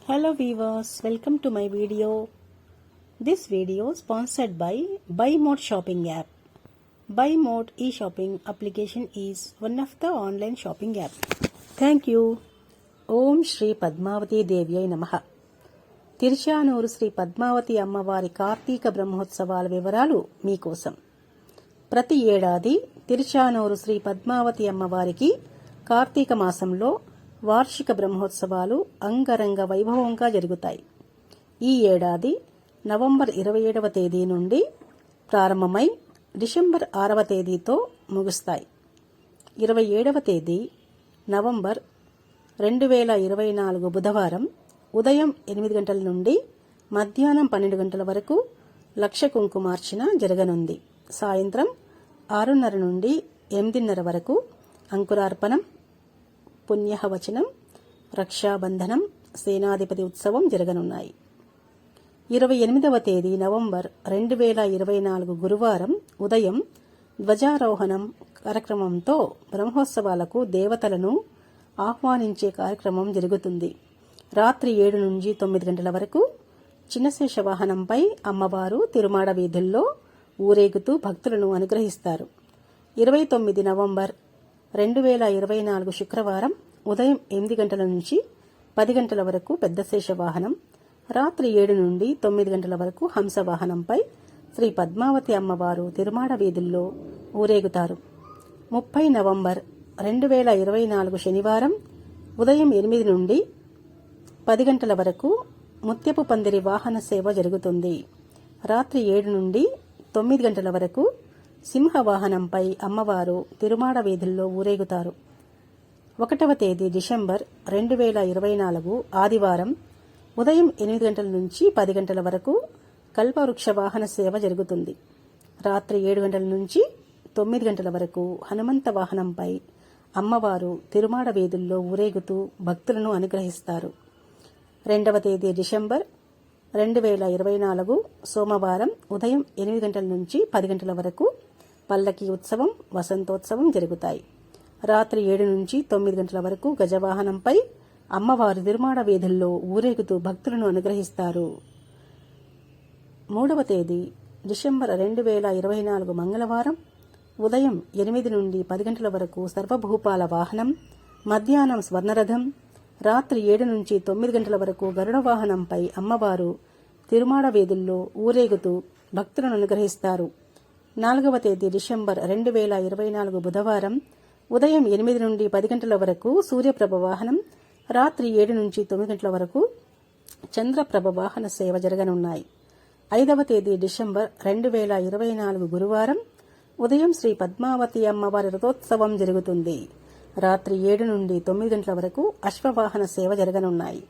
Hello viewers, welcome to my video. This video sponsored by BuyMode shopping app. BuyMode e-shopping application is one of the online shopping app. Thank you. ఓం శ్రీ పద్మావతి దేవ్యై నమః. తిరుచానూరు శ్రీ పద్మావతి అమ్మవారి కార్తీక బ్రహ్మోత్సవాల వివరాలు మీకోసం. ప్రతి ఏడాది తిరుచానూరు శ్రీ పద్మావతి అమ్మవారికి కార్తీక మాసంలో వార్షిక బ్రహ్మోత్సవాలు అంగరంగ వైభవంగా జరుగుతాయి. ఈ ఏడాది నవంబర్ 27వ తేదీ నుండి ప్రారంభమై డిసెంబర్ 6వ తేదీతో ముగుస్తాయి. 27వ తేదీ నవంబర్ 2024 బుధవారం ఉదయం 8 గంటల నుండి మధ్యాహ్నం 12 గంటల వరకు లక్ష కుంకుమార్చన జరగనుంది. సాయంత్రం 6:30 నుండి 8:30 వరకు అంకురార్పణం, పుణ్యహవచనం, రక్షాబంధనం, సేనాధిపతి ఉత్సవం జరగనున్నాయి. 28వ తేదీ నవంబర్ 2024 గురువారం ఉదయం ధ్వజారోహణం కార్యక్రమంతో బ్రహ్మోత్సవాలకు దేవతలను ఆహ్వానించే కార్యక్రమం జరుగుతుంది. రాత్రి 7 నుంచి 9 గంటల వరకు చిన్నశేష వాహనంపై అమ్మవారు తిరుమాడ వీధుల్లో ఊరేగుతూ భక్తులను అనుగ్రహిస్తారు. 29 నవంబర్ 2024 శుక్రవారం ఉదయం 8 గంటల నుంచి 10 గంటల వరకు పెద్ద శేష వాహనం, రాత్రి 7 నుండి 9 గంటల వరకు హంస వాహనంపై శ్రీ పద్మావతి అమ్మవారు తిరుమాడ వీధుల్లో ఊరేగుతారు. 30 నవంబర్ 2024 శనివారం ఉదయం 8 నుండి 10 గంటల వరకు ముత్యపు పందిరి వాహన సేవ జరుగుతుంది. రాత్రి 7 నుండి 9 గంటల వరకు సింహ వాహనంపై అమ్మవారు తిరుమాడ వీధుల్లో ఊరేగుతారు. 1వ తేదీ డిసెంబర్ 2024 ఆదివారం ఉదయం 8 గంటల నుంచి 10 గంటల వరకు కల్పవృక్ష వాహన సేవ జరుగుతుంది. రాత్రి 7 గంటల నుంచి 9 గంటల వరకు హనుమంత వాహనంపై అమ్మవారు తిరుమాడ వీధుల్లో ఊరేగుతూ భక్తులను అనుగ్రహిస్తారు. 2వ తేదీ డిసెంబర్ 2024 సోమవారం ఉదయం 8 గంటల నుంచి 10 గంటల వరకు పల్లకి ఉత్సవం, వసంతోత్సవం జరుగుతాయి. రాత్రి 7 నుంచి 9 గంటల వరకు గజవాహనంపై అమ్మవారు తిరుమాడ వీధుల్లో ఊరేగుతూ భక్తులను అనుగ్రహిస్తారు. 3వ తేదీ డిసెంబర్ 2024 మంగళవారం ఉదయం 8 నుండి 10 గంటల వరకు సర్వభూపాల వాహనం, మధ్యాహ్నం స్వర్ణరథం, రాత్రి 7 నుంచి 9 గంటల వరకు గరుడ వాహనంపై అమ్మవారు తిరుమాడ వీధుల్లో ఊరేగుతూ భక్తులను అనుగ్రహిస్తారు. 4వ తేదీ డిసెంబర్ 2024 బుధవారం ఉదయం 8 నుండి 10 గంటల వరకు సూర్యప్రభ వాహనం, రాత్రి 7 నుంచి 9 గంటల వరకు చంద్రప్రభ వాహన సేవ జరగనున్నాయి. 5వ తేదీ డిసెంబర్ 2024 గురువారం ఉదయం శ్రీ పద్మావతి అమ్మవారి రథోత్సవం జరుగుతుంది. రాత్రి 7 నుండి 9 గంటల వరకు అశ్వవాహన సేవ జరగనున్నాయి.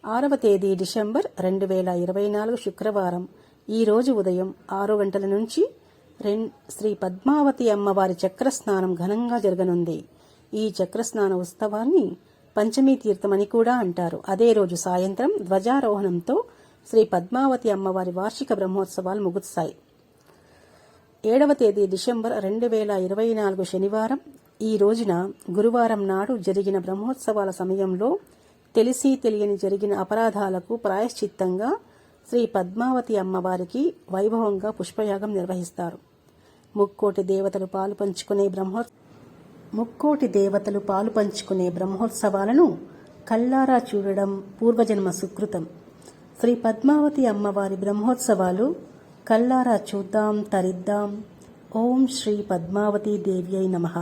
6వ తేదీ డిసెంబర్ 2024 శుక్రవారం ఈ రోజు ఉదయం 6 గంటల నుంచి శ్రీ పద్మావతి అమ్మవారి చక్రస్నానం ఘనంగా జరగనుంది. ఈ చక్రస్నాన ఉత్సవాన్ని పంచమీ తీర్థమని కూడా అంటారు. అదే రోజు సాయంత్రం ధ్వజారోహణంతో శ్రీ పద్మావతి అమ్మవారి వార్షిక బ్రహ్మోత్సవాలు ముగుస్తాయి. 7వ తేదీ డిసెంబర్ 2024 శనివారం ఈ రోజున గురువారం నాడు జరిగిన బ్రహ్మోత్సవాల సమయంలో తెలిసి తెలియని జరిగిన అపరాధాలకు ప్రాయశ్చిత్తంగా శ్రీ పద్మావతి అమ్మవారికి వైభవంగా పుష్పయాగం నిర్వహిస్తారు. ముక్కోటి దేవతలు పాలు పంచుకునే బ్రహ్మోత్సవాలను కల్లారా చూడడం పూర్వజన్మ సుకృతం. శ్రీ పద్మావతి అమ్మవారి బ్రహ్మోత్సవాలు కల్లారా చూద్దాం, తరిద్దాం. ఓం శ్రీ పద్మావతి దేవ్యై నమః.